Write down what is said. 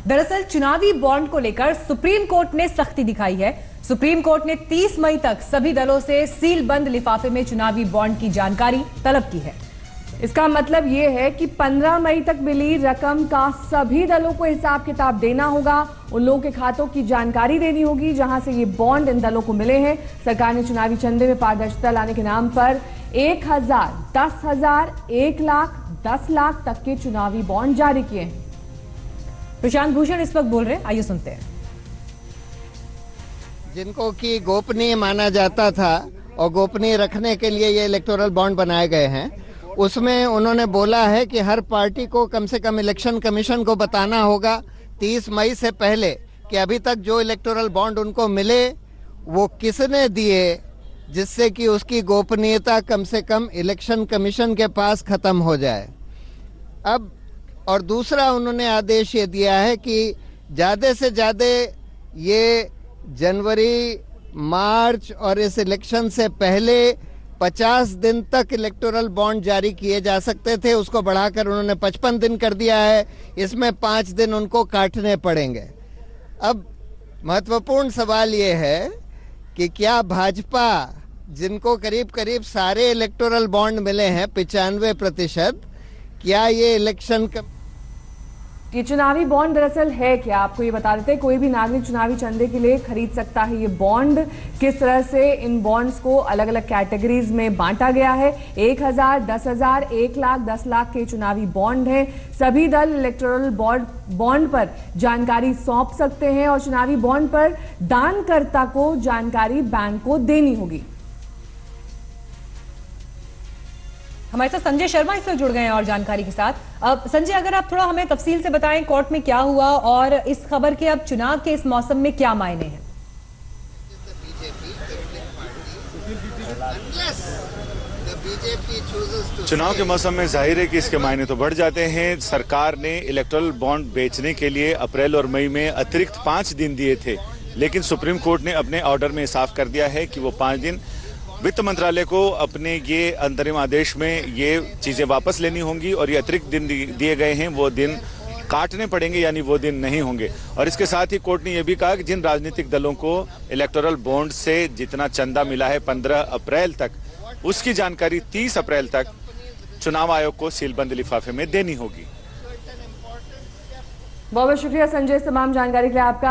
दरअसल चुनावी बॉन्ड को लेकर सुप्रीम कोर्ट ने सख्ती दिखाई है। सुप्रीम कोर्ट ने 30 मई तक सभी दलों से सील बंद लिफाफे में चुनावी बॉन्ड की जानकारी तलब की है। इसका मतलब ये है कि 15 मई तक मिली रकम का सभी दलों को हिसाब किताब देना होगा। उन लोगों के खातों की जानकारी देनी होगी जहां से ये बॉन्ड इन दलों को मिले हैं। सरकार ने चुनावी चंदे में पारदर्शिता लाने के नाम पर 1,000, 10,000, 1 लाख, 10 लाख तक के चुनावी बॉन्ड जारी किए हैं। प्रशांत भूषण इस वक्त बोल रहे हैं, आइए सुनते हैं। जिनको कि गोपनीय माना जाता था और गोपनीय रखने के लिए ये इलेक्टोरल बॉन्ड बनाए गए हैं, उसमें उन्होंने बोला है कि हर पार्टी को कम से कम इलेक्शन कमीशन को बताना होगा 30 मई से पहले कि अभी तक जो इलेक्टोरल बॉन्ड उनको मिले वो किसने दिए, जिससे कि उसकी गोपनीयता कम से कम इलेक्शन कमीशन के पास खत्म हो जाए। अब और दूसरा उन्होंने आदेश ये दिया है कि ज़्यादा से ज़्यादा ये जनवरी, मार्च और इस इलेक्शन से पहले 50 दिन तक इलेक्टोरल बॉन्ड जारी किए जा सकते थे, उसको बढ़ाकर उन्होंने 55 दिन कर दिया है। इसमें 5 दिन उनको काटने पड़ेंगे। अब महत्वपूर्ण सवाल ये है कि क्या भाजपा, जिनको करीब करीब सारे इलेक्टोरल बॉन्ड मिले हैं 95%, क्या ये इलेक्शन ये चुनावी बॉन्ड दरअसल है क्या, आपको ये बता देते हैं। कोई भी नागरिक चुनावी चंदे के लिए खरीद सकता है ये बॉन्ड। किस तरह से इन बॉन्ड्स को अलग अलग कैटेगरीज में बांटा गया है। 1,000, 10,000, 1 लाख, 10 लाख के चुनावी बॉन्ड हैं। सभी दल इलेक्टोरल बॉन्ड पर जानकारी सौंप सकते हैं और चुनावी बॉन्ड पर दानकर्ता को जानकारी बैंक को देनी होगी। हमारे साथ संजय शर्मा इससे जुड़ गए हैं और जानकारी के साथ। अब संजय, अगर आप थोड़ा हमें तफसील से बताएं कोर्ट में क्या हुआ और इस खबर के अब चुनाव के इस मौसम में क्या मायने हैं। चुनाव के मौसम में जाहिर है कि इसके मायने तो बढ़ जाते हैं। सरकार ने इलेक्टोरल बॉन्ड बेचने के लिए अप्रैल और मई में अतिरिक्त 5 दिन दिए थे, लेकिन सुप्रीम कोर्ट ने अपने ऑर्डर में साफ कर दिया है कि वो 5 दिन वित्त मंत्रालय को अपने ये अंतरिम आदेश में ये चीजें वापस लेनी होंगी और ये अतिरिक्त दिन दिए गए हैं वो दिन काटने पड़ेंगे, यानी वो दिन नहीं होंगे। और इसके साथ ही कोर्ट ने यह भी कहा कि जिन राजनीतिक दलों को इलेक्टोरल बॉन्ड से जितना चंदा मिला है 15 अप्रैल तक, उसकी जानकारी 30 अप्रैल तक चुनाव आयोग को सीलबंद लिफाफे में देनी होगी। बहुत बहुत शुक्रिया संजय, तमाम जानकारी के लिए आपका।